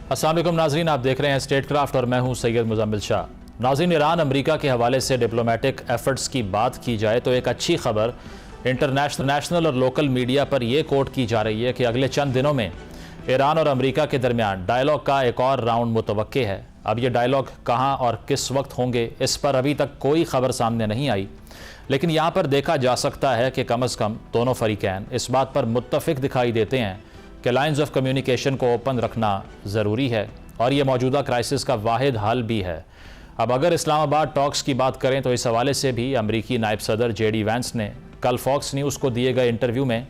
अस्सलाम वालेकुम नाज़रीन, आप देख रहे हैं स्टेट क्राफ्ट और मैं हूं सैयद मुज़म्मिल शाह। नाज़रीन, ईरान अमेरिका के हवाले से डिप्लोमेटिक एफर्ट्स की बात की जाए तो एक अच्छी खबर इंटरनेशनल और लोकल मीडिया पर यह कोट की जा रही है कि अगले चंद दिनों में ईरान और अमेरिका के दरमियान डायलॉग का एक और राउंड मुतवक्के है। अब ये डायलॉग कहाँ और किस वक्त होंगे, इस पर अभी तक कोई खबर सामने नहीं आई, लेकिन यहाँ पर देखा जा सकता है कि कम अज़ कम दोनों फरीकैन इस बात पर मुत्तफ़िक दिखाई देते हैं कि लाइंस ऑफ कम्युनिकेशन को ओपन रखना ज़रूरी है और ये मौजूदा क्राइसिस का वाहिद हल भी है। अब अगर इस्लामाबाद टॉक्स की बात करें तो इस हवाले से भी अमरीकी नायब सदर JD वैंस ने कल फॉक्स न्यूज़ को दिए गए इंटरव्यू में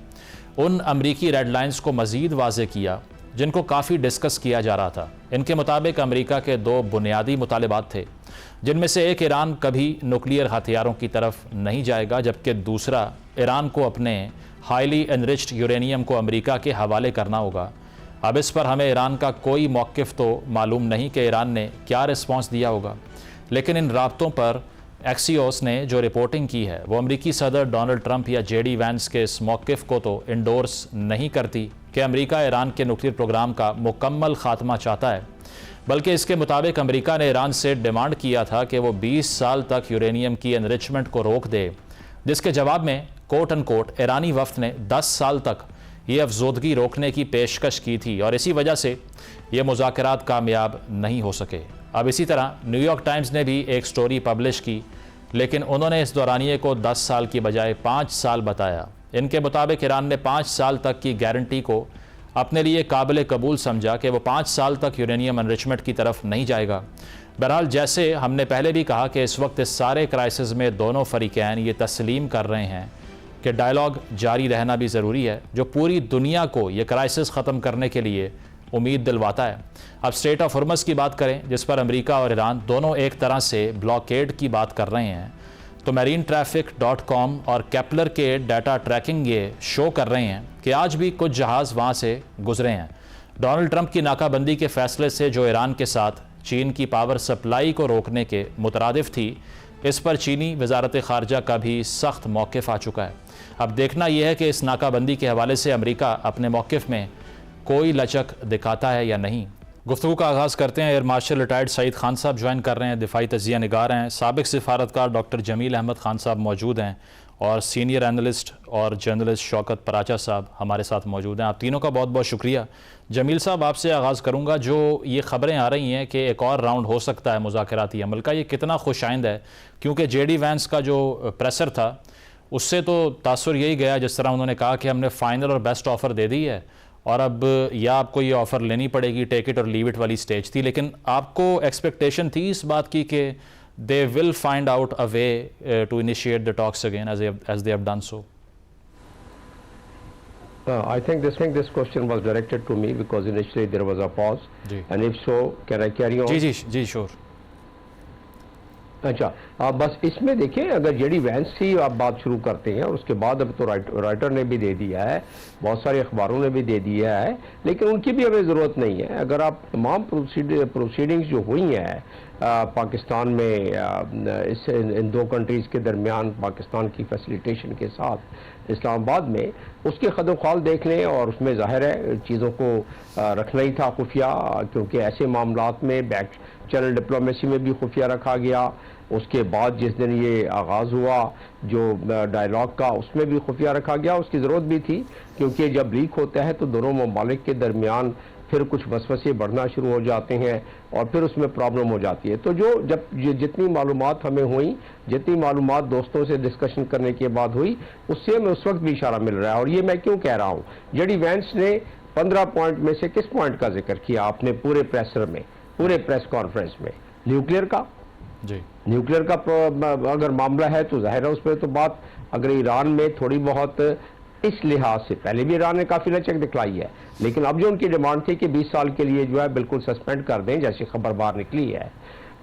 उन अमरीकी रेड लाइन्स को मज़ीद वाज़े किया जिनको काफ़ी डिस्कस किया जा रहा था। इनके मुताबिक अमरीका के दो बुनियादी मुतालिबात थे, जिनमें से एक ईरान कभी न्यूक्लियर हथियारों की तरफ नहीं जाएगा, जबकि दूसरा ईरान को अपने हाईली एनरिच्ड यूरेनियम को अमेरिका के हवाले करना होगा। अब इस पर हमें ईरान का कोई मौक़िफ़ तो मालूम नहीं कि ईरान ने क्या रिस्पॉन्स दिया होगा, लेकिन इन राब्तों पर एक्सियोस ने जो रिपोर्टिंग की है वो अमरीकी सदर डोनाल्ड ट्रंप या JD वैंस के इस मौक़िफ़ को तो इंडोर्स नहीं करती कि अमेरिका ईरान के न्यूक्लियर प्रोग्राम का मुकम्मल ख़ात्मा चाहता है, बल्कि इसके मुताबिक अमेरिका ने ईरान से डिमांड किया था कि वो 20 साल तक यूरेनियम की एनरिचमेंट को रोक दे, जिसके जवाब में कोट एंड कोट ईरानी वफ्द ने 10 साल तक ये अफजोदगी रोकने की पेशकश की थी और इसी वजह से ये मुज़ाकरात कामयाब नहीं हो सके। अब इसी तरह न्यूयॉर्क टाइम्स ने भी एक स्टोरी पब्लिश की, लेकिन उन्होंने इस दौरानिए को 10 साल की बजाय 5 साल बताया। इनके मुताबिक ईरान ने 5 साल तक की गारंटी को अपने लिए काबिल कबूल समझा कि वो 5 साल तक यूरेनियम एनरिचमेंट की तरफ नहीं जाएगा। बहरहाल, जैसे हमने पहले भी कहा कि इस वक्त इस सारे क्राइसिस में दोनों फरीकैन ये तस्लीम कर रहे हैं कि डायलॉग जारी रहना भी ज़रूरी है, जो पूरी दुनिया को ये क्राइसिस ख़त्म करने के लिए उम्मीद दिलवाता है। अब स्ट्रेट ऑफ हॉर्मज़ की बात करें, जिस पर अमेरिका और ईरान दोनों एक तरह से ब्लॉकेड की बात कर रहे हैं, तो marinetraffic.com और केपलर के डाटा ट्रैकिंग ये शो कर रहे हैं कि आज भी कुछ जहाज़ वहाँ से गुजरे हैं। डोनाल्ड ट्रंप की नाकाबंदी के फैसले से जो ईरान के साथ चीन की पावर सप्लाई को रोकने के मुतरादिफ थी, इस पर चीनी वजारत ख़ारजा का भी सख्त मौक़िफ़ आ चुका है। अब देखना यह है कि इस नाकाबंदी के हवाले से अमेरिका अपने मौक़िफ़ में कोई लचक दिखाता है या नहीं। गुफ्तगू का आगाज़ करते हैं। Air marshal retired Saeed Khan साहब ज्वाइन कर रहे हैं, दिफाई तजिया निगार हैं। साबिक़ सिफारतकार डॉक्टर जमील अहमद खान साहब मौजूद हैं और सीनियर एनालिस्ट और जर्नलिस्ट शौकत पराचा साहब हमारे साथ मौजूद हैं। आप तीनों का बहुत बहुत शुक्रिया। जमील साहब, आपसे आगाज़ करूँगा। जो ये ख़बरें आ रही हैं कि एक और राउंड हो सकता है मुज़ाकराती अमल का, ये कितना खुशाइंद है? क्योंकि JD वैंस का जो प्रेसर था उससे तो तासुर यही गया, जिस तरह उन्होंने कहा कि हमने फ़ाइनल और बेस्ट ऑफ़र दे दी है और अब या आपको ये ऑफ़र लेनी पड़ेगी, टेक इट और लीव इट वाली स्टेज थी, लेकिन आपको एक्सपेक्टेशन थी इस बात की कि they will find out a way to initiate the talks again as they have done so? I think this question was directed to me because initially there was a pause. And if so, can I carry on? जी sure. अच्छा, आप बस इसमें देखिए, अगर JD vents ही आप बात शुरू करते हैं और उसके बाद अब तो राइटर ने भी दे दिया है, बहुत सारे अखबारों ने भी दे दिया है, लेकिन उनकी भी हमें ज़रूरत नहीं है। अगर आप तमाम प्रोसीडिंग्स जो हुई हैं पाकिस्तान में इन दो कंट्रीज़ के दरमियान पाकिस्तान की फैसिलिटेशन के साथ इस्लामाबाद में, उसके खदोखाल देख लें और उसमें ज़ाहिर है चीज़ों को रखना ही था खुफिया, क्योंकि ऐसे मामलात में बैक चैनल डिप्लोमेसी में भी खुफिया रखा गया। उसके बाद जिस दिन ये आगाज़ हुआ जो डायलॉग का, उसमें भी खुफिया रखा गया। उसकी ज़रूरत भी थी, क्योंकि जब लीक होता है तो दोनों ममालिक के दरमियान फिर कुछ वसवसे बढ़ना शुरू हो जाते हैं और फिर उसमें प्रॉब्लम हो जाती है। तो जितनी मालूमात हमें हुई, जितनी मालूमात दोस्तों से डिस्कशन करने के बाद हुई, उससे हमें उस वक्त भी इशारा मिल रहा है। और ये मैं क्यों कह रहा हूँ, JD वैंस ने 15 पॉइंट में से किस पॉइंट का जिक्र किया आपने पूरे प्रेसर में, पूरे प्रेस कॉन्फ्रेंस में? न्यूक्लियर का। जी, न्यूक्लियर का अगर मामला है तो जाहिर है उस पर तो बात, अगर ईरान में थोड़ी बहुत इस लिहाज से पहले भी ईरान ने काफ़ी लचक दिखलाई है, लेकिन अब जो उनकी डिमांड थी कि 20 साल के लिए जो है बिल्कुल सस्पेंड कर दें, जैसी खबर बाहर निकली है,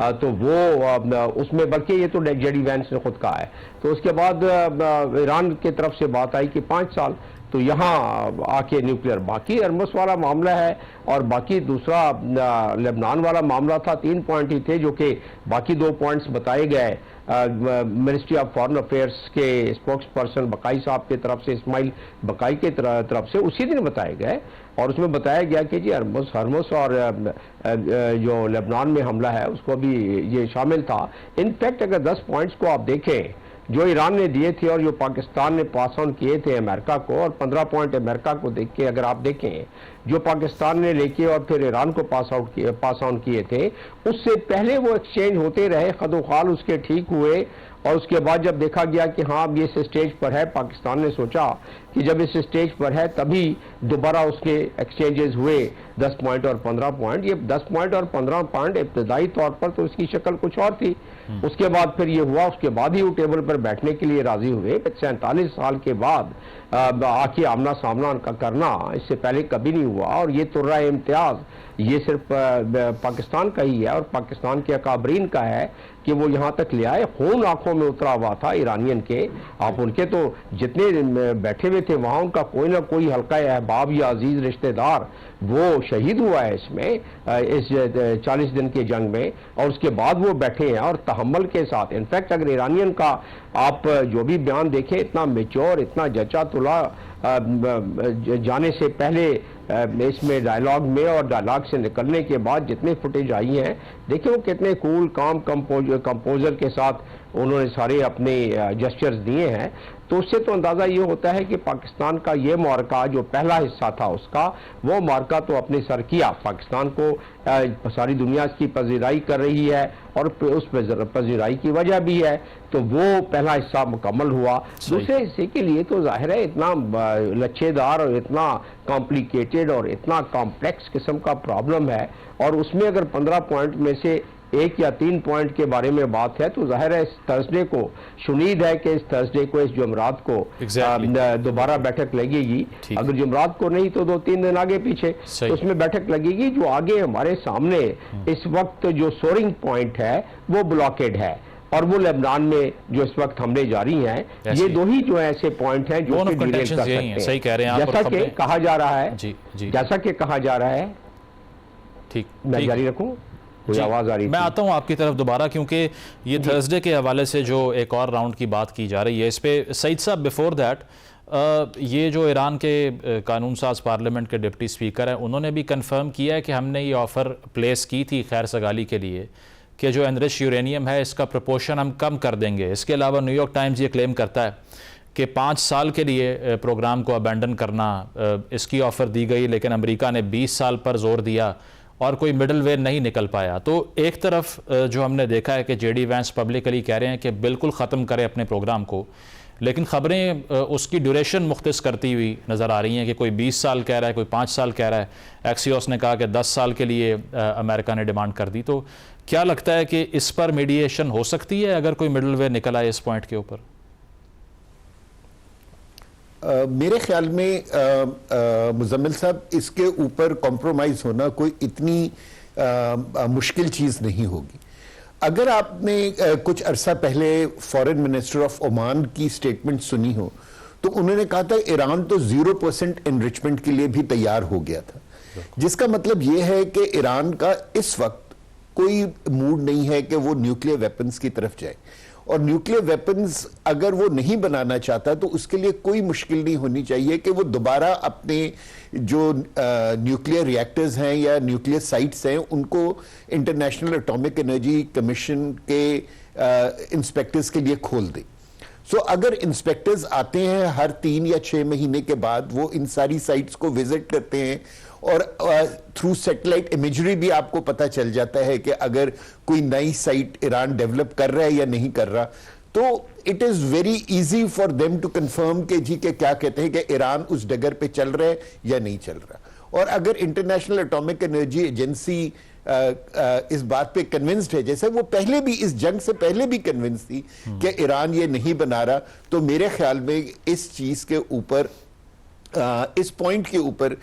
तो वो उसमें, बल्कि ये तो JD वैंस ने खुद कहा है। तो उसके बाद ईरान की तरफ से बात आई कि 5 साल, तो यहाँ आके न्यूक्लियर, बाकी अरमस वाला मामला है और बाकी दूसरा लेबनान वाला मामला था। 3 पॉइंट ही थे, जो कि बाकी 2 पॉइंट्स बताए गए मिनिस्ट्री ऑफ फॉरेन अफेयर्स के स्पोक्स पर्सन बकाई साहब की तरफ से, इस्माइल बकाई की तरफ से उसी दिन बताए गए और उसमें बताया गया कि जी हरमुस और जो लेबनान में हमला है उसको भी ये शामिल था। इनफैक्ट अगर 10 पॉइंट्स को आप देखें जो ईरान ने दिए थे और जो पाकिस्तान ने पास ऑन किए थे अमेरिका को, और 15 पॉइंट अमेरिका को देख के अगर आप देखें जो पाकिस्तान ने लेके और फिर ईरान को पास ऑन किए थे, उससे पहले वो एक्सचेंज होते रहे, खदोखाल उसके ठीक हुए। और उसके बाद जब देखा गया कि हाँ अब ये इस स्टेज पर है, पाकिस्तान ने सोचा कि जब इस स्टेज पर है तभी दोबारा उसके एक्सचेंजेस हुए 10 पॉइंट और 15 पॉइंट। ये 10 पॉइंट और 15 पॉइंट इब्तदाई तौर पर तो इसकी शक्ल कुछ और थी, उसके बाद फिर ये हुआ, उसके बाद ही वो टेबल पर बैठने के लिए राजी हुए। 47 साल के बाद आके आमना सामना करना इससे पहले कभी नहीं हुआ। और ये तुर्रा इम्तियाज ये सिर्फ पाकिस्तान का ही है और पाकिस्तान के अकाबरीन का है कि वो यहाँ तक ले आए। खून आंखों में उतरा हुआ था ईरानियन के, आप उनके तो जितने बैठे हुए थे वहाँ उनका कोई ना कोई हल्का अहबाब या अजीज रिश्तेदार वो शहीद हुआ है इसमें, इस 40 दिन के जंग में, और उसके बाद वो बैठे हैं और तहम्मुल के साथ। इनफैक्ट अगर ईरानियन का आप जो भी बयान देखें, इतना मेच्योर, इतना जचा तुला जाने से पहले इसमें डायलॉग में और डायलॉग से निकलने के बाद जितने फुटेज आई हैं, देखिए वो कितने कूल काम कंपोजर के साथ उन्होंने सारे अपने जेस्चर्स दिए हैं। तो उससे तो अंदाज़ा ये होता है कि पाकिस्तान का ये मार्का जो पहला हिस्सा था उसका, वो मार्का तो अपने सर किया। पाकिस्तान को सारी दुनिया की पजीराई कर रही है और उस पजीराई की वजह भी है, तो वो पहला हिस्सा मुकम्मल हुआ। दूसरे हिस्से के लिए तो जाहिर है इतना लच्छेदार और इतना कॉम्प्लिकेटेड और इतना कॉम्प्लेक्स किस्म का प्रॉब्लम है, और उसमें अगर 15 पॉइंट में से 1 या 3 पॉइंट के बारे में बात है तो जाहिर है इस थर्सडे को शुनीद है कि इस थर्सडे को, इस जुमरात को दोबारा बैठक लगेगी। अगर जुमरात को नहीं तो 2-3 दिन आगे पीछे तो उसमें बैठक लगेगी। जो आगे हमारे सामने इस वक्त जो सोरिंग पॉइंट है वो ब्लॉकेड है, और वो लेबनान में जो इस वक्त हमले जारी हैं, ये दो ही जो ऐसे पॉइंट हैं जो कि डील कर सकते हैं। सही कह रहे हैं आप। जैसा कि कहा जा रहा है, जैसा कि कहा जा रहा है, ठीक, मैं जारी रखूं, कोई आवाज आ रही? मैं आता हूं आपकी तरफ दोबारा, क्योंकि ये थर्सडे के हवाले से जो एक और राउंड की बात की जा रही है इस पे सईद साहब, बिफोर दैट ये जो ईरान के कानून साज पार्लियामेंट के डिप्टी स्पीकर हैं, उन्होंने भी कंफर्म किया है कि हमने ये ऑफ़र प्लेस की थी खैर सगाली के लिए कि जो एनरिच यूरेनियम है इसका प्रपोर्शन हम कम कर देंगे। इसके अलावा न्यूयॉर्क टाइम्स ये क्लेम करता है कि 5 साल के लिए प्रोग्राम को अबैंडन करना इसकी ऑफ़र दी गई, लेकिन अमेरिका ने 20 साल पर जोर दिया और कोई मिडल वे नहीं निकल पाया। तो एक तरफ जो हमने देखा है कि जेडी वैंस पब्लिकली कह रहे हैं कि बिल्कुल ख़त्म करें अपने प्रोग्राम को, लेकिन ख़बरें उसकी ड्यूरेशन मुख्तस करती हुई नज़र आ रही हैं कि कोई 20 साल कह रहा है, कोई 5 साल कह रहा है। एक्सियोस ने कहा कि 10 साल के लिए अमेरिका ने डिमांड कर दी। तो क्या लगता है कि इस पर मीडिएशन हो सकती है अगर कोई मिडल वे निकल आए इस पॉइंट के ऊपर? मेरे ख्याल में मुजम्मिल साहब, इसके ऊपर कॉम्प्रोमाइज होना कोई इतनी मुश्किल चीज़ नहीं होगी। अगर आपने कुछ अरसा पहले फॉरेन मिनिस्टर ऑफ ओमान की स्टेटमेंट सुनी हो तो उन्होंने कहा था ईरान तो 0% एनरिचमेंट के लिए भी तैयार हो गया था, जिसका मतलब यह है कि ईरान का इस वक्त कोई मूड नहीं है कि वो न्यूक्लियर वेपन्स की तरफ जाए, और न्यूक्लियर वेपन्स अगर वो नहीं बनाना चाहता तो उसके लिए कोई मुश्किल नहीं होनी चाहिए कि वो दोबारा अपने जो न्यूक्लियर रिएक्टर्स हैं या न्यूक्लियर साइट्स हैं उनको इंटरनेशनल एटॉमिक एनर्जी कमीशन के इंस्पेक्टर्स के लिए खोल दे। सो अगर इंस्पेक्टर्स आते हैं हर 3 या 6 महीने के बाद, वो इन सारी साइट्स को विजिट करते हैं और थ्रू सैटेलाइट इमेजरी भी आपको पता चल जाता है कि अगर कोई नई साइट ईरान डेवलप कर रहा है या नहीं कर रहा, तो it is very easy for them to confirm कि जी के क्या कहते हैं कि ईरान उस डगर पे चल रहा है या नहीं चल रहा। और अगर इंटरनेशनल एटॉमिक एनर्जी एजेंसी इस बात पे कन्विंस्ड है, जैसे वो पहले भी इस जंग से पहले भी कन्विंस थी कि ईरान ये नहीं बना रहा, तो मेरे ख्याल में इस चीज के ऊपर, इस पॉइंट के ऊपर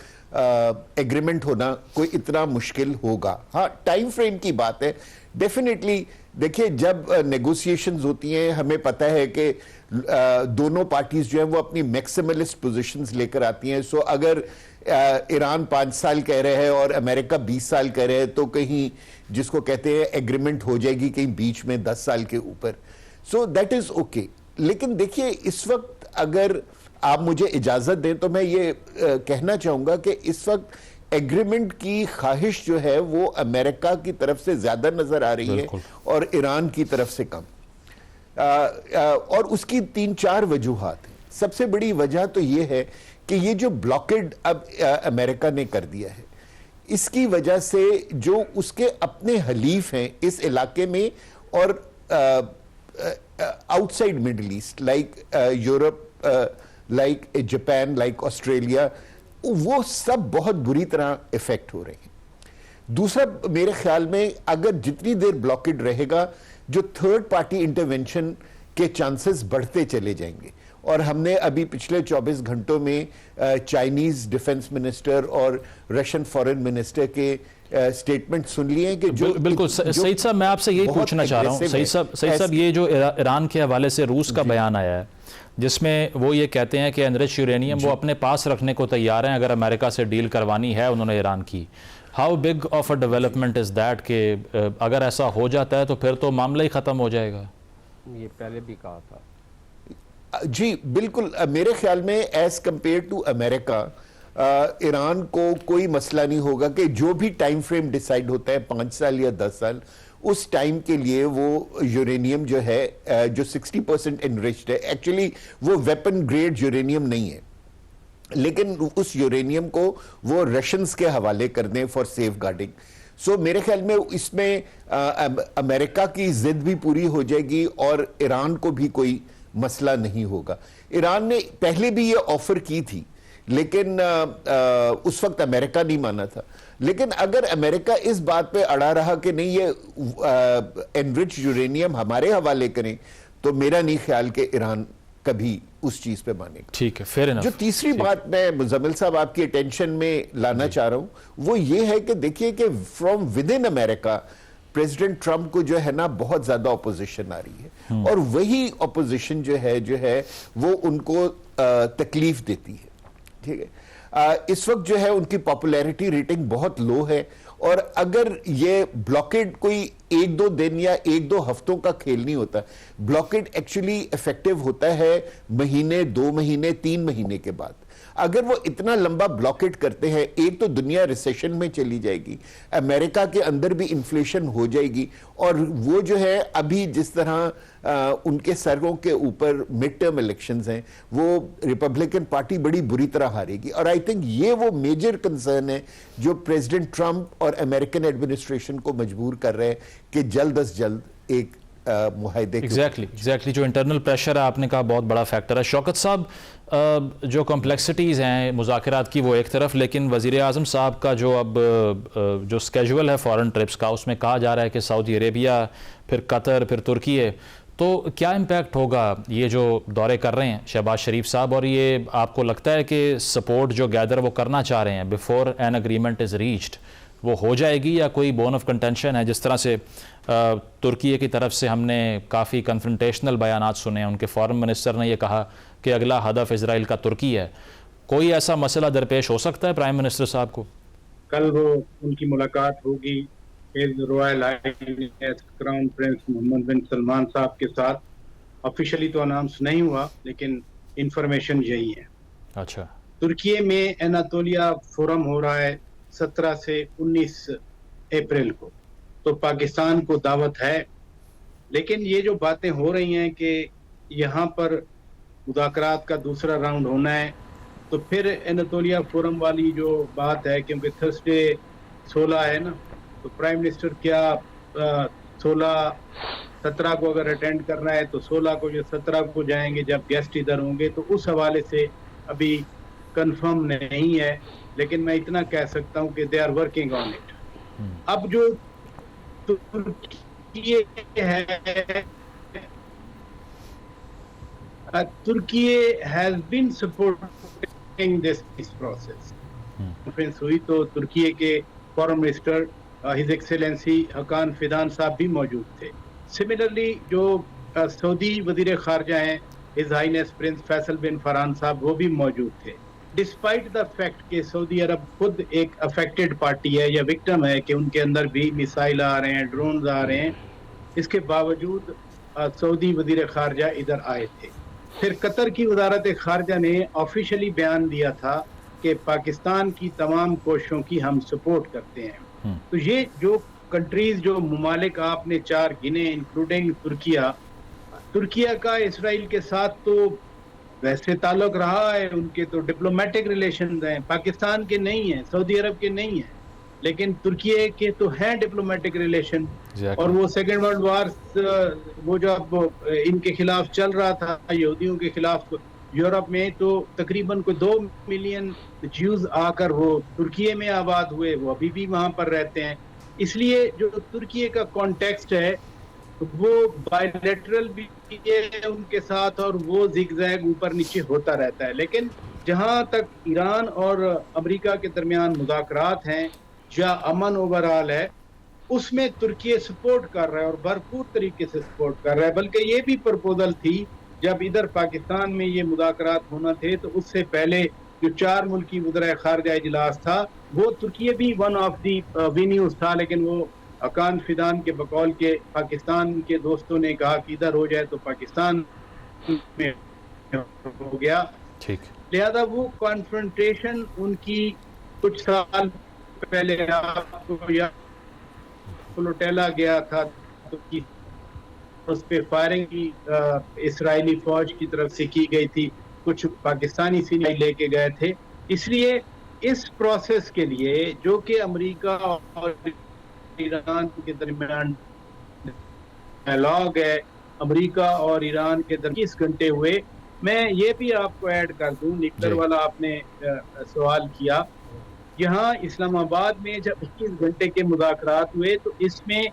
एग्रीमेंट होना कोई इतना मुश्किल होगा। हाँ, टाइम फ्रेम की बात है डेफिनेटली। देखिए, जब नेगोशिएशंस होती हैं हमें पता है कि दोनों पार्टीज जो हैं वो अपनी मैक्सिमलिस्ट पोजीशंस लेकर आती हैं। सो अगर ईरान 5 साल कह रहे हैं और अमेरिका 20 साल कह रहे हैं तो कहीं जिसको कहते हैं एग्रीमेंट हो जाएगी कहीं बीच में 10 साल के ऊपर। So that is okay. लेकिन देखिए, इस वक्त अगर आप मुझे इजाजत दें तो मैं ये कहना चाहूंगा कि इस वक्त एग्रीमेंट की ख्वाहिश जो है वो अमेरिका की तरफ से ज्यादा नजर आ रही है और ईरान की तरफ से कम। और उसकी 3-4 वजूहात हैं। सबसे बड़ी वजह तो ये है कि ये जो ब्लॉकेड अब अमेरिका ने कर दिया है, इसकी वजह से जो उसके अपने हलीफ हैं इस इलाके में और outside middle east, like Europe, like Japan, like Australia, वो सब बहुत बुरी तरह इफेक्ट हो रहे हैं। दूसरा, मेरे ख्याल में अगर जितनी देर ब्लॉकेड रहेगा, जो थर्ड पार्टी इंटरवेंशन के चांसेस बढ़ते चले जाएंगे। और हमने अभी पिछले 24 घंटों में चाइनीज डिफेंस मिनिस्टर और रशियन फॉरेन मिनिस्टर के स्टेटमेंट सुन लिए हैं कि जो बिल्कुल सईद साहब, मैं आपसे यही पूछना चाह रहा हूँ सईद साहब, ये जो ईरान के हवाले से रूस का बयान आया है जिसमें वो ये कहते हैं कि एनरिच यूरेनियम वो अपने पास रखने को तैयार हैं अगर अमेरिका से डील करवानी है उन्होंने ईरान की। How big of a development is that कि अगर ऐसा हो जाता है तो फिर तो मामला ही ख़त्म हो जाएगा? ये पहले भी कहा था जी, बिल्कुल। मेरे ख्याल में as compare to America, Iran को कोई मसला नहीं होगा कि जो भी टाइम फ्रेम डिसाइड होता है 5 साल या 10 साल, उस टाइम के लिए वो यूरेनियम जो है जो 60% एनरिच्ड है, एक्चुअली वो वेपन ग्रेड यूरेनियम नहीं है, लेकिन उस यूरेनियम को वो रशियंस के हवाले कर दें फॉर सेफ गार्डिंग। सो मेरे ख्याल में इसमें अमेरिका की जिद भी पूरी हो जाएगी और ईरान को भी कोई मसला नहीं होगा। ईरान ने पहले भी ये ऑफर की थी, लेकिन उस वक्त अमेरिका नहीं माना था। लेकिन अगर अमेरिका इस बात पे अड़ा रहा कि नहीं ये एनरिच यूरेनियम हमारे हवाले करें, तो मेरा नहीं ख्याल कि ईरान कभी उस चीज पे मानेगा। ठीक है, फेयर इनफ। जो तीसरी बात मैं मुजम्मिल साहब आपकी अटेंशन में लाना चाह रहा हूं वो ये है कि देखिए कि from with in America president Trump को जो है ना बहुत ज्यादा ऑपोजिशन आ रही है और वही ऑपोजिशन जो है वो उनको तकलीफ देती है। ठीक है, इस वक्त जो है उनकी पॉपुलैरिटी रेटिंग बहुत लो है और अगर ये ब्लॉकेड कोई 1-2 दिन या 1-2 हफ्तों का खेल नहीं होता, ब्लॉकेड एक्चुअली इफेक्टिव होता है महीने, 2 महीने, 3 महीने के बाद। अगर वो इतना लंबा ब्लॉकेट करते हैं, एक तो दुनिया रिसेशन में चली जाएगी, अमेरिका के अंदर भी इन्फ्लेशन हो जाएगी और वो जो है अभी जिस तरह उनके सरों के ऊपर मिड टर्म इलेक्शंस हैं, वो रिपब्लिकन पार्टी बड़ी बुरी तरह हारेगी। और आई थिंक ये वो मेजर कंसर्न है जो प्रेसिडेंट ट्रंप और अमेरिकन एडमिनिस्ट्रेशन को मजबूर कर रहे हैं कि जल्द अज जल्द एक मुआहदे। एग्जैक्टली जो इंटरनल प्रेशर है आपने कहा बहुत बड़ा फैक्टर है। शौकत साहब, जो कॉम्प्लेक्सिटीज़ हैं मुज़ाकरात की वो एक तरफ, लेकिन वज़ीर आज़म साहब का जो अब जो स्केजुअल है फॉरेन ट्रिप्स का, उसमें कहा जा रहा है कि सऊदी अरेबिया, फिर कतर, फिर तुर्की है, तो क्या इम्पैक्ट होगा ये जो दौरे कर रहे हैं शहबाज शरीफ साहब? और ये आपको लगता है कि सपोर्ट जो गैदर वो करना चाह रहे हैं before an agreement is reached वो हो जाएगी या कोई बोन ऑफ कंटेंशन है? जिस तरह से तुर्की की तरफ से हमने काफ़ी कन्फ्रंटेशनल बयानात सुने हैं, उनके फॉरेन मिनिस्टर ने यह कहा कि अगला हदफ इजराइल का तुर्की है। कोई ऐसा मसला दरपेश हो सकता है प्राइम मिनिस्टर साहब को? कल वो उनकी मुलाकात होगी royal highness crown prince Mohammed bin Salman साहब के साथ। ऑफिशियली तो अनाउंस नहीं हुआ, लेकिन इंफॉर्मेशन यही है। अच्छा, तुर्की में एनातोलिया फोरम हो रहा है 17 से 19 अप्रैल को, तो पाकिस्तान को दावत है। लेकिन ये जो बातें हो रही हैं कि यहाँ पर मुज़ाकरात का दूसरा राउंड होना है, तो फिर एनातोलिया फोरम वाली जो बात है, क्योंकि थर्सडे 16 है ना, तो प्राइम मिनिस्टर क्या 16-17 को अगर अटेंड करना है तो 16 को या 17 को जाएंगे जब गेस्ट इधर होंगे, तो उस हवाले से अभी कंफर्म नहीं है। लेकिन मैं इतना कह सकता हूं कि they are working on it. अब जो तुर्की है, तुर्की has been supporting this process. Conference हुई तो तुर्की के foreign minister his excellency Hakan Fidan साहब भी मौजूद थे। सिमिलरली जो सऊदी वजीर खारजा हैं हिज हाइनेस प्रिंस फैसल बिन फरहान साहब, वो भी मौजूद थे। डिस्पाइट द फैक्ट कि सऊदी अरब खुद एक अफेक्टेड पार्टी है या विक्टिम है कि उनके अंदर भी मिसाइल आ रहे हैं, ड्रोन्स आ रहे हैं, इसके बावजूद सऊदी वजीर खारजा इधर आए थे। फिर कतर की वजारत खारजा ने ऑफिशियली बयान दिया था कि पाकिस्तान की तमाम कोशिशों की हम सपोर्ट करते हैं। तो ये जो कंट्रीज, जो ममालिक आपने 4 गिने, इंक्लूडिंग तुर्किया का इसराइल के साथ तो वैसे ताल्लुक रहा है, उनके तो डिप्लोमेटिक रिलेशंस हैं, पाकिस्तान के नहीं हैं, सऊदी अरब के नहीं हैं, लेकिन तुर्की के तो हैं डिप्लोमेटिक रिलेशन। और वो सेकेंड वर्ल्ड वार, वो जब इनके खिलाफ चल रहा था, यहूदियों के खिलाफ यूरोप में, तो तकरीबन को 2 मिलियन ज्यूज आकर वो तुर्की में आबाद हुए, वो अभी भी वहां पर रहते हैं। इसलिए जो तुर्की का कॉन्टेक्स्ट है वो बायलैटरल भी है उनके साथ, और वो जिगजैग ऊपर नीचे होता रहता है। लेकिन जहां तक ईरान और अमेरिका के दरमियान मुज़ाकरात हैं या अमन ओवरऑल है, उसमें तुर्की सपोर्ट कर रहा है और भरपूर तरीके से सपोर्ट कर रहा है। बल्कि ये भी प्रपोजल थी जब इधर पाकिस्तान में ये मुज़ाकरात होना थे, तो उससे पहले जो 4 मुल्की वज़ीर ख़ारिजा इजलास था, वो तुर्की भी वन ऑफ दी वेन्यूज था, लेकिन वो हकान फिदान के बकौल के पाकिस्तान के दोस्तों ने कहा कि इधर हो जाए तो पाकिस्तान में हो गया। ठीक, लिहाजा वो कॉन्फ्रंटेशन उनकी कुछ साल पहले आपको या फ्लोटेला गया था, तो उस पे फायरिंग की इसराइली फौज की तरफ से की गई थी, कुछ पाकिस्तानी सिपाही लेके गए थे। इसलिए इस प्रोसेस के लिए जो कि अमेरिका और ईरान के दरमियान डायलॉग है, अमेरिका और ईरान के दरमियान 20 घंटे हुए। मैं ये भी आपको ऐड कर दूं, न्यूक्लियर वाला आपने सवाल किया, यहाँ इस्लामाबाद में जब 21 घंटे के मुज़ाकरात हुए, तो इसमें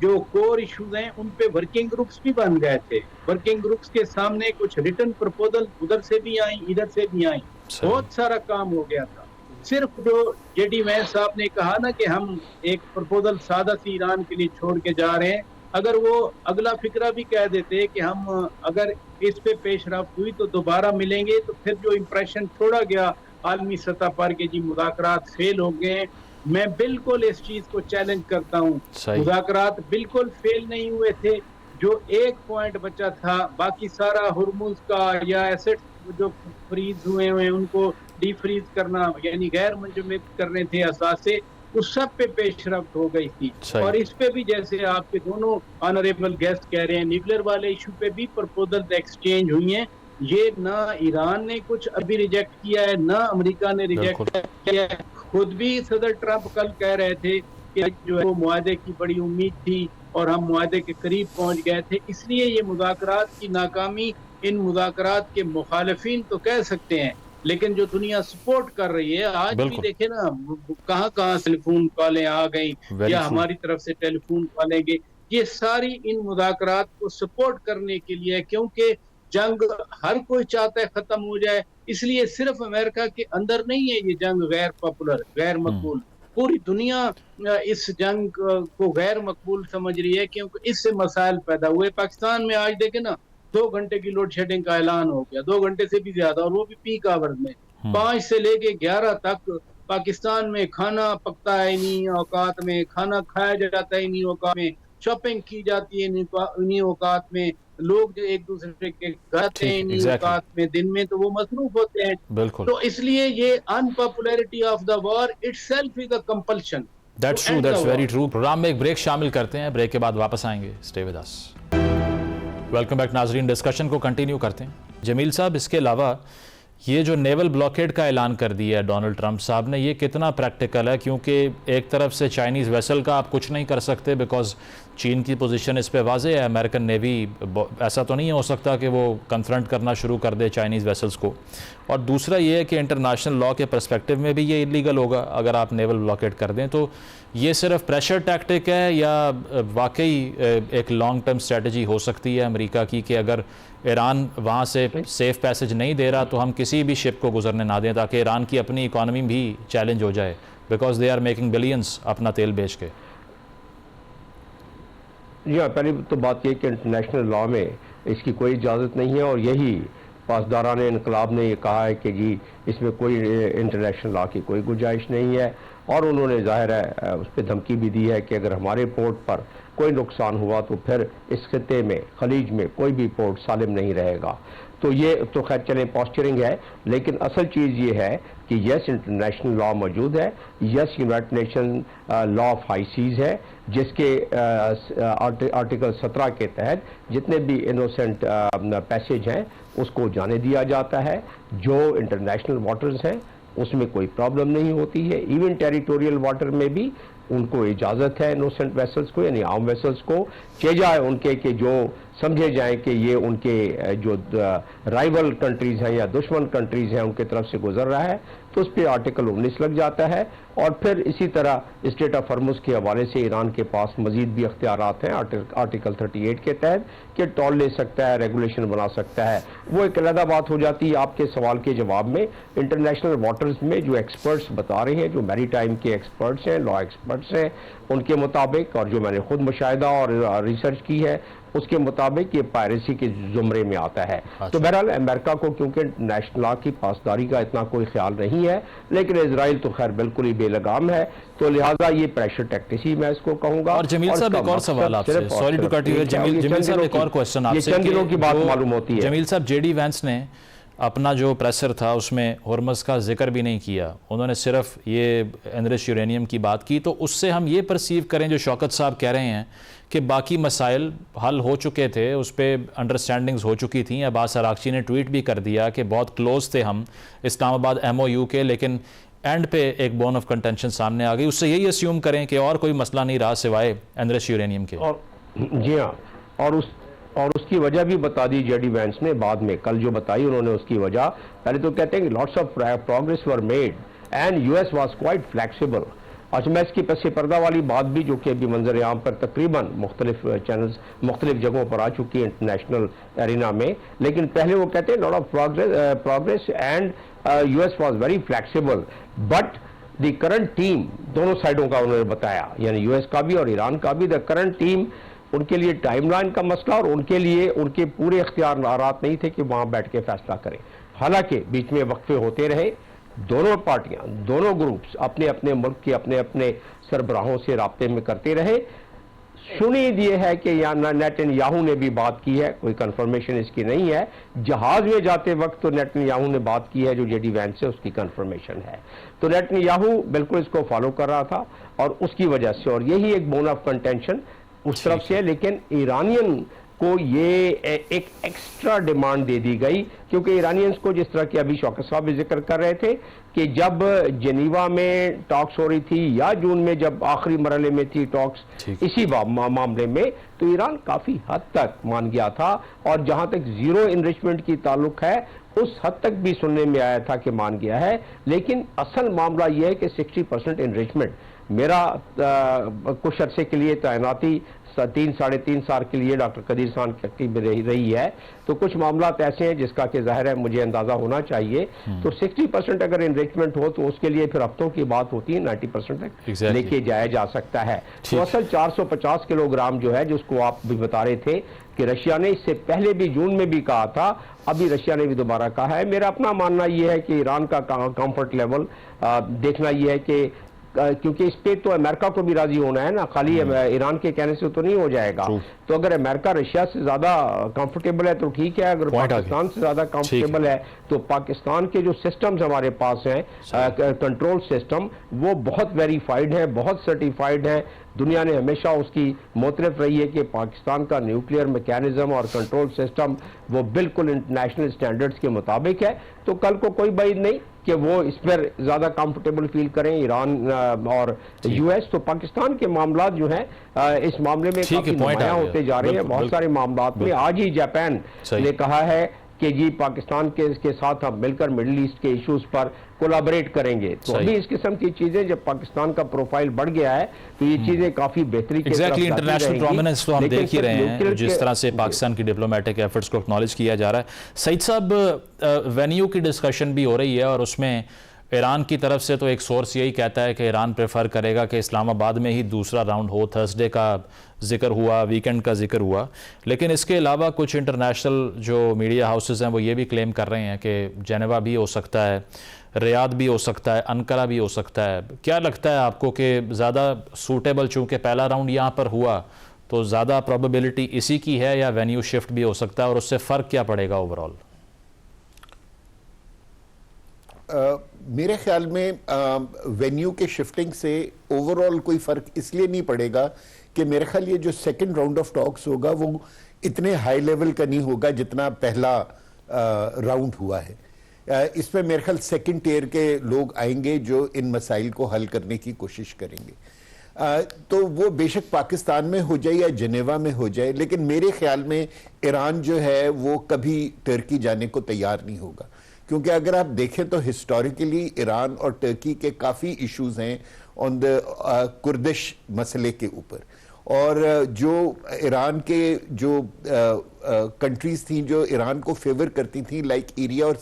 जो कोर इश्यूज हैं उन पे वर्किंग ग्रुप्स भी बन गए थे। वर्किंग ग्रुप्स के सामने कुछ रिटर्न प्रपोजल उधर से भी आई, इधर से भी आई, बहुत सारा काम हो गया था। सिर्फ जो जेडी वैंस साहब ने कहा ना कि हम एक प्रपोजल सादा सी ईरान के लिए छोड़ के जा रहे हैं, अगर वो अगला फिक्रा भी कह देते कि हम अगर इस पे पेशरफ्त हुई तो दोबारा मिलेंगे, तो फिर जो इम्प्रेशन छोड़ा गया आलमी सतह पर कि जी मुज़ाकरात फेल हो गए, मैं बिल्कुल इस चीज को चैलेंज करता हूँ। मुज़ाकरात बिल्कुल फेल नहीं हुए थे। जो एक पॉइंट बचा था, बाकी सारा हुर्मुज का या एसेट्स जो फ्रीज हुए हैं उनको डीफ्रीज करना, यानी गैर मंजूर करने थे असासे, उस सब पे पेशरफ्त हो गई थी। और इस पे भी जैसे आपके दोनों ऑनरेबल गेस्ट कह रहे हैं, न्यूक्लियर वाले इशू पे भी प्रपोजल एक्सचेंज हुई हैं। ये ना ईरान ने कुछ अभी रिजेक्ट किया है, ना अमेरिका ने रिजेक्ट किया है। खुद भी सदर ट्रंप कल कह रहे थे कि जो है वो मुआहदे की बड़ी उम्मीद थी और हम मुआहदे के करीब पहुंच गए थे। इसलिए ये मुज़ाकरात की नाकामी इन मुज़ाकरात के मुखालिफिन तो कह सकते हैं, लेकिन जो दुनिया सपोर्ट कर रही है, आज भी देखे ना कहाँ टेलीफोन कॉलें आ गई या हमारी तरफ से टेलीफोन कॉलें गई, ये सारी इन मुज़ाकरात को सपोर्ट करने के लिए, क्योंकि जंग हर कोई चाहता है खत्म हो जाए। इसलिए सिर्फ अमेरिका के अंदर नहीं है ये जंग गैर पॉपुलर, गैर मकबूल, पूरी दुनिया इस जंग को गैर मकबूल समझ रही है, क्योंकि इससे मसाइल पैदा हुए। पाकिस्तान में आज देखे ना 2 घंटे की लोड शेडिंग का ऐलान हो गया, 2 घंटे से भी ज्यादा, और वो भी पीक आवर्स में। 5 से लेके 11 तक पाकिस्तान में खाना पकता है इन्हीं औकात में, खाना खाया जाता है इन्हीं औकात में, शॉपिंग की जाती है इन्हीं औकात में, लोग जो एक दूसरे के घर हैं इन्हीं औकात में, दिन में तो वो मसरूफ होते हैं। बिल्कुल। तो इसलिए ये unpopularity of the war itself is a compulsion. That's true, that's very true. Programme में एक ब्रेक शामिल करते हैं, ब्रेक के बाद वापस आएंगे। Stay with us. Welcome back नाजरीन, डिस्कशन को कंटिन्यू करते हैं। जमील साहब, इसके अलावा ये जो नेवल ब्लॉकेड का ऐलान कर दिया है डोनाल्ड ट्रंप साहब ने, ये कितना प्रैक्टिकल है? क्योंकि एक तरफ से चाइनीज़ वेसल का आप कुछ नहीं कर सकते बिकॉज चीन की पोजीशन इस पे वाज़े है। अमेरिकन नेवी ऐसा तो नहीं हो सकता कि वो कन्फ्रंट करना शुरू कर दे चाइनीज़ वेसल्स को। और दूसरा ये है कि इंटरनेशनल लॉ के पर्सपेक्टिव में भी ये इलीगल होगा अगर आप नेवल ब्लॉकेड कर दें। तो ये सिर्फ प्रेशर टैक्टिक है या वाकई एक लॉन्ग टर्म स्ट्रेटजी हो सकती है अमेरिका की कि अगर ईरान वहाँ से सेफ पैसेज नहीं दे रहा तो हम किसी भी शिप को गुजरने ना दें, ताकि ईरान की अपनी इकॉनमी भी चैलेंज हो जाए, because they are making billions अपना तेल बेच के। जी हाँ, पहली तो बात यह कि इंटरनेशनल लॉ में इसकी कोई इजाज़त नहीं है, और यही पासदारान इनकलाब ने ये कहा है कि जी इसमें कोई इंटरनेशनल लॉ की कोई गुंजाइश नहीं है। और उन्होंने जाहिर है उस पर धमकी भी दी है कि अगर हमारे पोर्ट पर कोई नुकसान हुआ तो फिर इस खित्ते में, खलीज में कोई भी पोर्ट सालिम नहीं रहेगा। तो ये तो खैर चले पॉस्चरिंग है, लेकिन असल चीज़ ये है कि यस इंटरनेशनल लॉ मौजूद है, yes United Nation law of high seas है, जिसके आर्टिकल 17 के तहत जितने भी इनोसेंट पैसेज हैं उसको जाने दिया जाता है। जो इंटरनेशनल वाटर्स हैं उसमें कोई प्रॉब्लम नहीं होती है। इवन टेरिटोरियल वाटर में भी उनको इजाज़त है इनोसेंट वेसल्स को, यानी आम वेसल्स को, चेजा है उनके कि जो समझे जाए कि ये उनके जो राइवल कंट्रीज़ हैं या दुश्मन कंट्रीज़ हैं उनके तरफ से गुजर रहा है, तो उस पर आर्टिकल 19 लग जाता है। और फिर इसी तरह स्टेट ऑफ हॉर्मुज़ के हवाले से ईरान के पास मजीद भी अख्तियारात हैं आर्टिकल 38 के तहत कि टॉल ले सकता है, रेगुलेशन बना सकता है। वो एक अलग बात हो जाती है। आपके सवाल के जवाब में इंटरनेशनल वाटर्स में जो एक्सपर्ट्स बता रहे हैं, जो मैरीटाइम के एक्सपर्ट्स हैं, लॉ एक्सपर्ट्स हैं, उनके मुताबिक, और जो मैंने खुद मुशाहिदा और रिसर्च की है उसके मुताबिक ये पायरेसी के जुमरे में आता है। तो बहरहाल अमेरिका को क्योंकि नेशनल लॉ की पासदारी का इतना कोई ख्याल नहीं है, लेकिन इजराइल तो खैर बिल्कुल ही बेलगाम है, तो लिहाजा ये प्रेशर टैक्टिस ही मैं इसको कहूंगा। और जमील साहब एक और सवाल आपसे, sorry to cut you, Jamil साहब एक और क्वेश्चन आपसे, चंद दिनों की बात मालूम होती है। जमील साहब, जेडी वैंस ने अपना जो प्रेसर था उसमें हॉर्मज़ का जिक्र भी नहीं किया, उन्होंने सिर्फ ये एनरिच यूरेनियम की बात की, तो उससे हम ये परसीव करें जो शौकत साहब कह रहे हैं कि बाकी मसाइल हल हो चुके थे, उस पर अंडरस्टैंडिंग्स हो चुकी थी। अब्बास अरागची ने ट्वीट भी कर दिया कि बहुत क्लोज थे हम इस्लामाबाद MOU के, लेकिन एंड पे एक बोन ऑफ कंटेंशन सामने आ गई। उससे यही अस्यूम करें कि और कोई मसला नहीं रहा सिवाय एनरिच यूरेनियम के। और जी हाँ, और उसकी वजह भी बता दी जेडी वैंस ने बाद में, कल जो बताई उन्होंने उसकी वजह। पहले तो कहते हैं कि lots of progress were made and US was quite flexible. अच्छा, मैं इसकी पसे पर्दा वाली बात भी, जो कि अभी मंजर आम पर तकरीबन मुख्तलिफ चैनल्स मुख्तलिफ जगहों पर आ चुकी है इंटरनेशनल एरिना में, लेकिन पहले वो कहते हैं lot of progress and US was very flexible, but the current team, दोनों साइडों का उन्होंने बताया, यानी US का भी और ईरान का भी, द करंट टीम, उनके लिए टाइमलाइन का मसला और उनके लिए उनके पूरे इख्तियारात नहीं थे कि वहां बैठ के फैसला करें। हालांकि बीच में वक्फे होते रहे, दोनों पार्टियां, दोनों ग्रुप्स अपने अपने मुल्क के अपने अपने सरबराहों से राब्ते में करते रहे। सुनीद ये है कि नेतन्याहू ने भी बात की है, कोई कंफर्मेशन इसकी नहीं है। जहाज में जाते वक्त तो नेतन्याहू ने बात की है, जो जेडी वैंस से उसकी कंफर्मेशन है। तो नेतन्याहू बिल्कुल इसको फॉलो कर रहा था और उसकी वजह से, और यही एक बोन ऑफ कंटेंशन उस तरफ से है। लेकिन ईरानियन को ये एक एक्स्ट्रा डिमांड दे दी गई, क्योंकि ईरानियंस को, जिस तरह की अभी शौकत साहब भी जिक्र कर रहे थे कि जब जेनीवा में टॉक्स हो रही थी या जून में जब आखिरी मरहले में थी टॉक्स इसी मामले में, तो ईरान काफी हद तक मान गया था। और जहां तक जीरो इनरिचमेंट की ताल्लुक है, उस हद तक भी सुनने में आया था कि मान गया है। लेकिन असल मामला यह है कि 60% इनरिचमेंट, मेरा कुछ अरसे के लिए तैनाती 3-3.5 साल के लिए डॉक्टर कदीर खान की रही है, तो कुछ मामला ऐसे हैं जिसका कि जाहिर है मुझे अंदाजा होना चाहिए। तो 60% अगर इनरिचमेंट हो तो उसके लिए फिर हफ्तों की बात होती है, 90% तक लेके जाया जा सकता है। तो असल 450 किलोग्राम जो है, जिसको आप भी बता रहे थे कि रशिया ने इससे पहले भी जून में भी कहा था, अभी रशिया ने भी दोबारा कहा है। मेरा अपना मानना यह है कि ईरान का कंफर्ट लेवल देखना यह है कि, क्योंकि इस पे तो अमेरिका को भी राजी होना है ना, खाली ईरान के कहने से तो नहीं हो जाएगा। तो अगर अमेरिका रशिया से ज्यादा कंफर्टेबल है तो ठीक है, अगर पाकिस्तान से ज्यादा कंफर्टेबल है तो पाकिस्तान के जो सिस्टम्स हमारे पास हैं, कंट्रोल सिस्टम, वो बहुत वेरीफाइड है, बहुत सर्टिफाइड है। दुनिया ने हमेशा उसकी मोतरफ रही है कि पाकिस्तान का न्यूक्लियर मैकेनिज्म और कंट्रोल सिस्टम वो बिल्कुल इंटरनेशनल स्टैंडर्ड्स के मुताबिक है। तो कल को कोई बात नहीं कि वो इस पर ज्यादा कंफर्टेबल फील करें ईरान और US। तो पाकिस्तान के मामला जो है इस मामले में काफी नुमाया होते जा रहे हैं बहुत सारे मामलों में। आज ही जापान ने कहा है कि जी पाकिस्तान के साथ हम मिलकर मिडिल ईस्ट के इश्यूज पर कोलैबोरेट करेंगे। तो अभी इस किस्म की चीजें, जब पाकिस्तान का प्रोफाइल बढ़ गया है तो ये चीजें काफी बेहतरी की तरफ इंटरनेशनल प्रोमिनेंस तो हम देख ही रहे हैं, जिस तरह से पाकिस्तान की डिप्लोमेटिक एफर्ट्स को एक्नॉलेज किया जा रहा है। सईद साहब, वेन्यू की डिस्कशन भी हो रही है और उसमें ईरान की तरफ से तो एक सोर्स यही कहता है कि ईरान प्रेफर करेगा कि इस्लामाबाद में ही दूसरा राउंड हो। थर्सडे का जिक्र हुआ, वीकेंड का जिक्र हुआ, लेकिन इसके अलावा कुछ इंटरनेशनल जो मीडिया हाउसेस हैं वो ये भी क्लेम कर रहे हैं कि जेनेवा भी हो सकता है। रियाद भी हो सकता है, अंकारा भी हो सकता है। क्या लगता है आपको कि ज़्यादा सूटेबल, चूँकि पहला राउंड यहाँ पर हुआ तो ज़्यादा प्रोबेबिलिटी इसी की है, या वेन्यू शिफ्ट भी हो सकता है, और उससे फ़र्क क्या पड़ेगा ओवरऑल? मेरे ख्याल में वेन्यू के शिफ्टिंग से ओवरऑल कोई फ़र्क इसलिए नहीं पड़ेगा कि मेरे ख्याल ये जो सेकंड राउंड ऑफ टॉक्स होगा वो इतने हाई लेवल का नहीं होगा जितना पहला राउंड हुआ है। इसमें मेरे ख्याल सेकंड टियर के लोग आएंगे जो इन मसाइल को हल करने की कोशिश करेंगे। तो वो बेशक पाकिस्तान में हो जाए या जनेवा में हो जाए, लेकिन मेरे ख्याल में ईरान जो है वो कभी टर्की जाने को तैयार नहीं होगा, क्योंकि अगर आप देखें तो हिस्टोरिकली ईरान और टर्की के काफ़ी इश्यूज हैं ऑन द कुर्दिश मसले के ऊपर। और जो ईरान के जो कंट्रीज थी जो ईरान को फेवर करती थी, लाइक इरिया और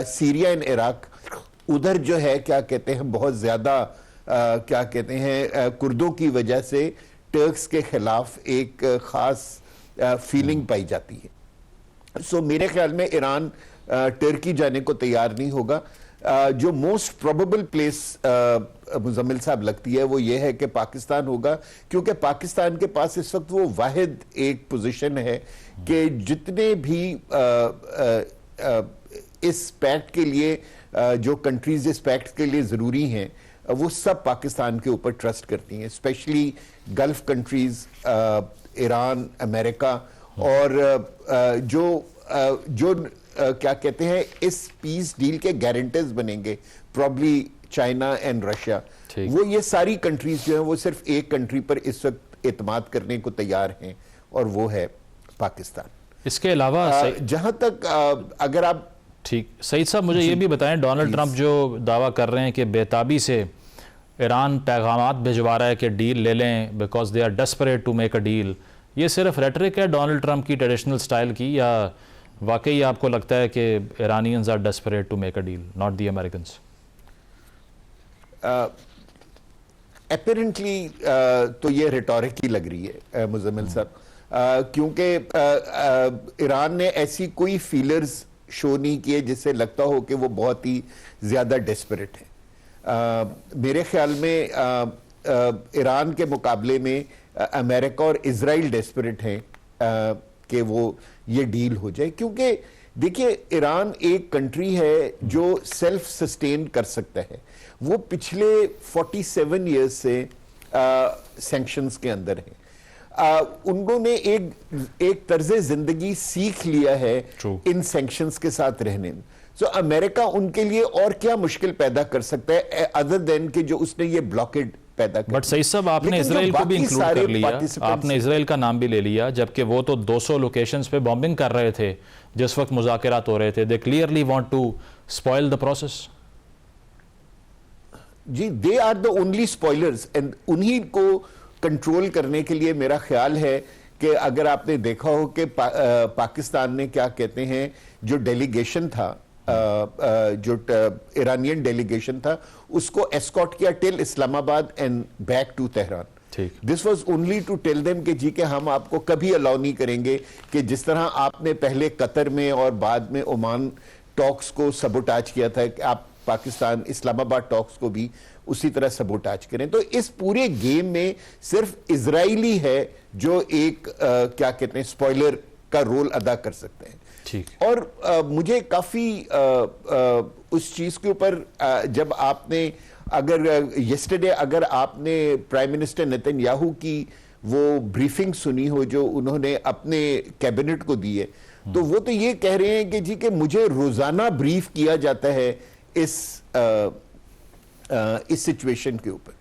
सीरिया एंड इराक, उधर जो है क्या कहते हैं बहुत ज़्यादा क्या कहते हैं कुर्दों की वजह से टर्क्स के खिलाफ एक ख़ास फीलिंग पाई जाती है। सो मेरे ख्याल में ईरान टर्की जाने को तैयार नहीं होगा। जो मोस्ट प्रोबेबल प्लेस मुजम्मिल साहब लगती है वो ये है कि पाकिस्तान होगा, क्योंकि पाकिस्तान के पास इस वक्त वो वाहिद एक पोजीशन है कि जितने भी इस पैक्ट के लिए जो कंट्रीज इस पैक्ट के लिए ज़रूरी हैं वो सब पाकिस्तान के ऊपर ट्रस्ट करती हैं, specially gulf countries, Iran, America, और जो क्या कहते हैं इस पीस डील के गारंटर्स बनेंगे, प्रॉब्ली चाइना एंड रशिया। वो ये सारी कंट्रीज जो हैं वो सिर्फ एक कंट्री पर इस वक्त एतमाद करने को तैयार हैं, और वो है पाकिस्तान। इसके अलावा जहां तक अगर आप ठीक सईद साहब मुझे ये भी बताएं, डोनाल्ड ट्रंप जो दावा कर रहे हैं कि बेताबी से ईरान पैगामात भिजवा रहा है कि डील ले लें because they are desperate to make a deal, ये सिर्फ रेटरिक है डोनाल्ड ट्रंप की ट्रेडिशनल स्टाइल की, या वाकई आपको लगता है कि Iranians are desperate to make a deal, not the Americans? Apparently तो ये रिटोरिक ही लग रही है मुजम्मिल साहब, क्योंकि ईरान ने ऐसी कोई फीलर्स शो नहीं किए जिससे लगता हो कि वो बहुत ही ज़्यादा डेस्परेट है। मेरे ख्याल में ईरान के मुकाबले में अमेरिका और इजराइल डेस्परेट हैं कि वो ये डील हो जाए, क्योंकि देखिए ईरान एक कंट्री है जो सेल्फ सस्टेन कर सकता है। वो पिछले 47 इयर्स से सैंक्शंस के अंदर है। उन्होंने एक तर्ज जिंदगी सीख लिया है इन सैंक्शंस के साथ रहने में। सो अमेरिका उनके लिए और क्या मुश्किल पैदा कर सकता है अदर देन कि जो उसने ये ब्लॉकेड पैदा कर। बट सही साहब आपने इसराइल को भी इंक्लूड कर लिया, आपने इसराइल का नाम भी ले लिया, जबकि वो तो 200 लोकेशंस पे बॉम्बिंग कर रहे थे जिस वक्त मुज़ाकरात हो रहे थे। They clearly want to spoil the process. जी, they are the only spoilers, and उन्हीं को कंट्रोल करने के लिए मेरा ख्याल है कि अगर आपने देखा हो कि पाकिस्तान ने क्या कहते हैं जो डेलीगेशन था, जो ईरानियन डेलीगेशन था, उसको एस्कॉर्ट किया till Islamabad and back to Tehran. This was only to tell them कि जी के हम आपको कभी अलाउ नहीं करेंगे कि जिस तरह आपने पहले कतर में और बाद में ओमान टॉक्स को सबोटाज किया था कि आप पाकिस्तान इस्लामाबाद टॉक्स को भी उसी तरह सबोटाज करें। तो इस पूरे गेम में सिर्फ इजरायली है जो एक क्या कहते हैं स्पॉइलर का रोल अदा कर सकते हैं। ठीक। और मुझे काफी उस चीज के ऊपर जब आपने अगर यस्टरडे अगर आपने प्राइम मिनिस्टर नेतन्याहू की वो ब्रीफिंग सुनी हो जो उन्होंने अपने कैबिनेट को दी है, तो वो तो ये कह रहे हैं कि जी कि मुझे रोजाना ब्रीफ किया जाता है इस सिचुएशन के ऊपर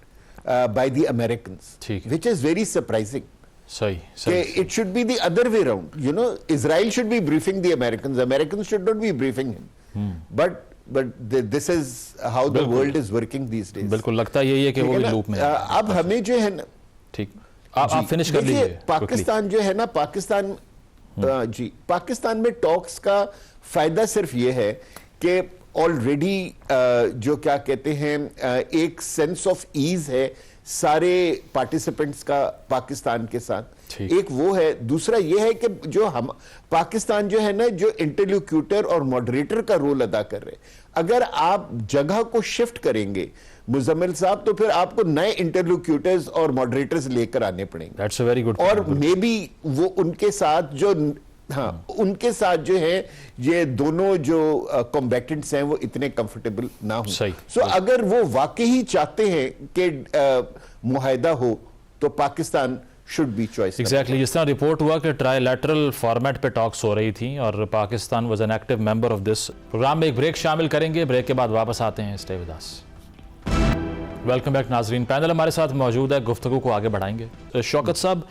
by the Americans, which is very surprising. सही it should be the other way round, you know, Israel should be briefing the Americans, Americans should not be briefing him, but this is how the world is working these days. बिल्कुल लगता है यही है कि वो भी loop में है। अब हमें जो है ना, ठीक, आप फिनिश कर लीजिए। पाकिस्तान जो है ना, पाकिस्तान में टॉक्स का फायदा सिर्फ ये है कि ऑलरेडी जो क्या कहते हैं एक सेंस ऑफ ईज है सारे पार्टिसिपेंट्स का पाकिस्तान के साथ, एक वो है। दूसरा ये है कि जो हम पाकिस्तान जो है ना, जो इंटरलोक्यूटर और मॉडरेटर का रोल अदा कर रहे हैं। अगर आप जगह को शिफ्ट करेंगे मुजम्मिल साहब, तो फिर आपको नए इंटरलोक्यूटर्स और मॉडरेटर्स लेकर आने पड़ेंगे। That's a very good. और मे बी वो उनके साथ जो उनके साथ जो है ये दोनों जो कॉम्बैटेंट्स हैं वो इतने कंफर्टेबल ना हो। सो अगर वो वाकई चाहते हैं कि मुआहदा हो तो Pakistan should be choice. Exactly, जिस तरह रिपोर्ट हुआ कि ट्राइलैटरल फॉर्मेट पे टॉक्स हो रही थी और Pakistan was an active member of this program. में एक ब्रेक शामिल करेंगे, ब्रेक के बाद वापस आते हैं। Stay with us. Welcome back नाजरीन, पैनल हमारे साथ मौजूद है, गुफ्तगू को आगे बढ़ाएंगे। शौकत साहब,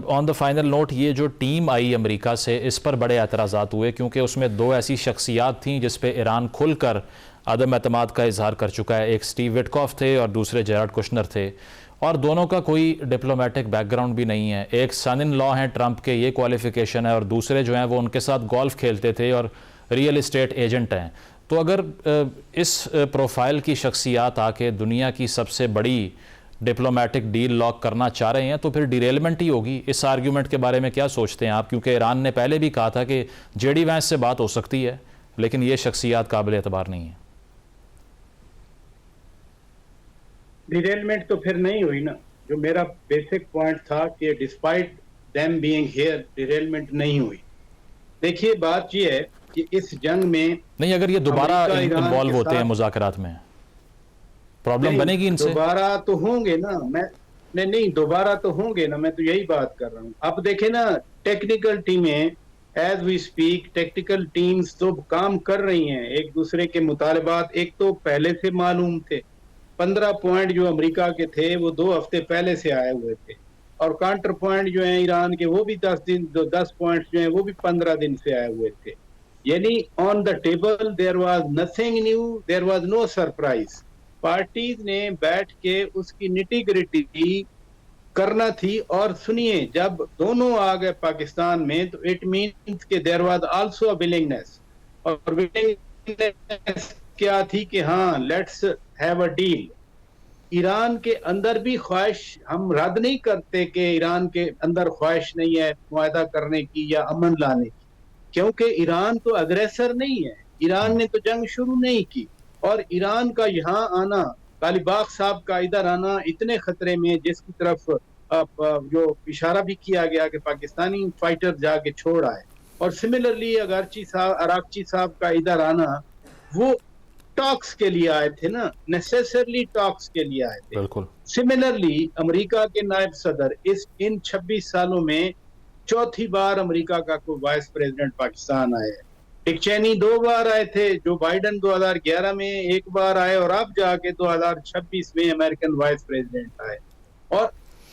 ऑन द फाइनल नोट, ये जो टीम आई अमेरिका से, इस पर बड़े एतराज़ात हुए क्योंकि उसमें दो ऐसी शख्सियात थीं जिस पे ईरान खुलकर अदम एतमाद का इजहार कर चुका है। एक स्टीव विटकॉफ थे और दूसरे जेराड कुशनर थे, और दोनों का कोई डिप्लोमेटिक बैकग्राउंड भी नहीं है। एक सन इन लॉ हैं ट्रंप के, ये क्वालिफिकेशन है, और दूसरे जो हैं वो उनके साथ गोल्फ खेलते थे और रियल इस्टेट एजेंट हैं। तो अगर इस प्रोफाइल की शख्सियात आके दुनिया की सबसे बड़ी डिप्लोमेटिक डील लॉक करना चाह रहे हैं तो फिर डिरेलमेंट ही होगी। इस आर्ग्यूमेंट के बारे में क्या सोचते हैं आप? क्योंकि ईरान ने पहले भी कहा था कि जेडी वैंस से बात हो सकती है, लेकिन ये शख्सियात काबिल एतबार नहीं है। डिरेलमेंट तो फिर नहीं हुई ना। जो मेरा बेसिक पॉइंट था कि despite them being here, derailment नहीं हुई। देखिए, बात ये है कि इस जंग में नहीं, अगर ये दोबारा इन्वॉल्व होते हैं मुज़ाकरात में, प्रॉब्लम बनेगी इनसे। दोबारा तो होंगे ना, नहीं दोबारा तो होंगे ना, मैं तो यही बात कर रहा हूँ। अब देखे ना, टेक्निकल टीमें as we speak, technical teams तो काम कर रही हैं। एक दूसरे के मुतालबात एक तो पहले से मालूम थे। 15 पॉइंट जो अमेरिका के थे वो 2 हफ्ते पहले से आए हुए थे, और काउंटर पॉइंट जो है ईरान के वो भी 10 पॉइंट जो है वो भी 15 दिन से आए हुए थे। यानी on the table there was nothing new, there was no surprise. Parties ने बैठ के उसकी निटी ग्रिटी करना थी। और सुनिए, जब दोनों आ गए पाकिस्तान में तो इट मीन्स के there was also a willingness. और विलिंगनेस क्या थी कि हाँ, let's have a deal. Iran के अंदर भी ख्वाहिश, हम रद्द नहीं करते कि ईरान के अंदर ख्वाहिश नहीं है मुआहदा करने की या अमन लाने की, क्योंकि ईरान तो अग्रेसर नहीं है। ईरान ने तो जंग शुरू नहीं की, और ईरान का यहाँ आना, तालिबाग साहब का इधर आना इतने खतरे में, जिसकी तरफ जो इशारा भी किया गया कि पाकिस्तानी फाइटर जाके छोड़ आए। और सिमिलरली अराक्ची साहब का इधर आना, वो टॉक्स के लिए आए थे ना, नेसेसरली टॉक्स के लिए आए थे। बिल्कुल। सिमिलरली अमेरिका के नायब सदर इन 26 सालों में चौथी बार अमेरिका का कोई वाइस प्रेसिडेंट पाकिस्तान आए। डिक चेनी 2 बार आए थे, जो बाइडन 2011 में 1 बार आए, और अब जाके 2026 में अमेरिकन वाइस प्रेसिडेंट आए। और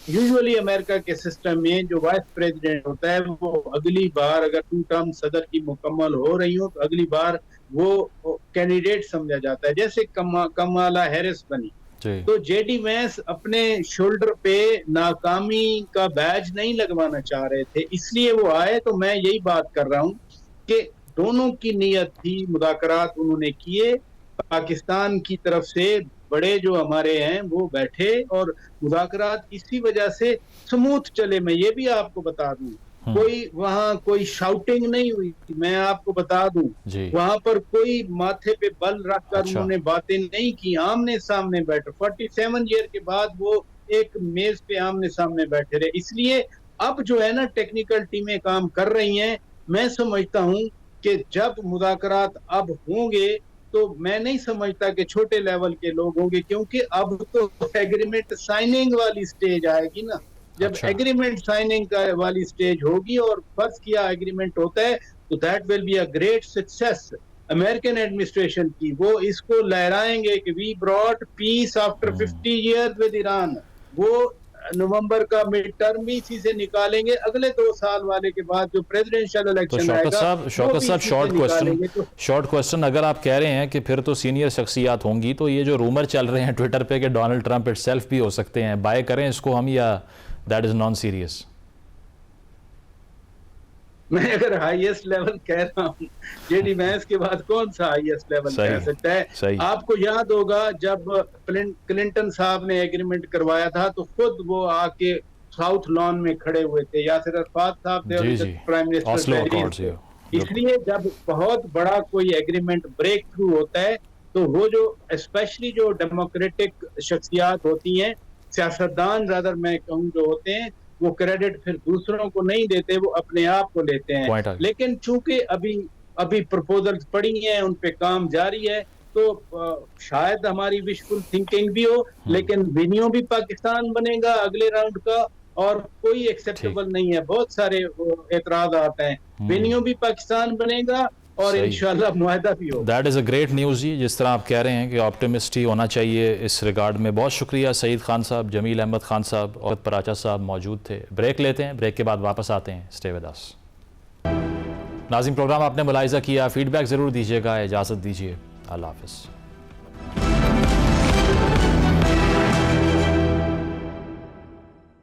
यूजुअली अमेरिका के सिस्टम में जो वाइस प्रेसिडेंट होता है वो अगली बार, अगर 2 टर्म सदर की मुकम्मल हो रही हो, तो अगली बार वो कैंडिडेट समझा जाता है। जैसे कमाला हैरिस बनी, तो जेडी वैंस अपने शोल्डर पे नाकामी का बैज नहीं लगवाना चाह रहे थे, इसलिए वो आए। तो मैं यही बात कर रहा हूँ कि दोनों की नीयत थी, मुज़ाकरात उन्होंने किए। पाकिस्तान की तरफ से बड़े जो हमारे हैं वो बैठे, और मुज़ाकरात इसी वजह से स्मूथ चले। मैं ये भी आपको बता दूं, कोई शाउटिंग नहीं हुई थी। मैं आपको बता दूं, वहां पर कोई माथे पे बल रखकर उन्होंने बातें नहीं की, आमने सामने बैठे। 47 ईयर के बाद वो एक मेज पे आमने सामने बैठे रहे। इसलिए अब जो है ना, टेक्निकल टीमें काम कर रही हैं। मैं समझता हूं कि जब मुज़ाकरात अब होंगे तो मैं नहीं समझता कि छोटे लेवल के लोग होंगे, क्योंकि अब तो एग्रीमेंट साइनिंग वाली स्टेज आएगी ना। जब एग्रीमेंट साइनिंग का वाली स्टेज होगी और फर्ज किया एग्रीमेंट होता है, तो that will be a great success American administration की। वो इसको लहराएंगे कि we brought peace after 50 years with Iran. वो नवंबर का मिड टर्म भी इसी से निकालेंगे। अगले 2 साल वाले के बाद जो प्रेसिडेंशियल इलेक्शन आएगा, शौकत साहब, शॉर्ट क्वेश्चन, अगर आप कह रहे हैं कि फिर तो सीनियर शख्सियात होंगी, तो ये जो रूमर चल रहे हैं ट्विटर पे कि डोनाल्ड ट्रंप इटसेल्फ भी हो सकते हैं, बाय करें इसको हम, या दैट इज नॉन सीरियस? मैं अगर हाईएस्ट लेवल कह रहा हूँ, जेडी वैंस के बाद कौन सा हाईएस्ट लेवल कह सकता है? आपको याद होगा जब क्लिंटन साहब ने एग्रीमेंट करवाया था तो खुद वो आके साउथ लॉन में खड़े हुए थे। यासिर अरफात साहब थे प्राइम मिनिस्टर, इसलिए जब बहुत बड़ा कोई एग्रीमेंट ब्रेक थ्रू होता है तो वो जो स्पेशली जो डेमोक्रेटिक शख्सियात होती हैं, सियासतदान ज़्यादा मैं कहूँ जो होते हैं, वो क्रेडिट फिर दूसरों को नहीं देते, वो अपने आप को लेते हैं। लेकिन चूंकि अभी प्रपोजल्स पड़ी हैं, उन पे काम जारी है, तो शायद हमारी विशफुल थिंकिंग भी हो, लेकिन विनियो भी पाकिस्तान बनेगा अगले राउंड का और कोई एक्सेप्टेबल नहीं है। बहुत सारे एतराज आते हैं, विनियो भी पाकिस्तान बनेगा और इंशाल्लाह मुआहदा भी हो। That is a great news जी, जिस तरह आप कह रहे हैं कि ऑप्टिमिस्ट ही होना चाहिए इस रिगार्ड में। बहुत शुक्रिया सईद खान साहब, जमील अहमद खान साहब और पराचा साहब मौजूद थे। ब्रेक लेते हैं, ब्रेक के बाद वापस आते हैं। Stay with us. नाज़रीन, प्रोग्राम आपने मुलाहिज़ा किया, फीडबैक ज़रूर दीजिएगा। इजाज़त दीजिए, अल्लाह हाफ़िज़।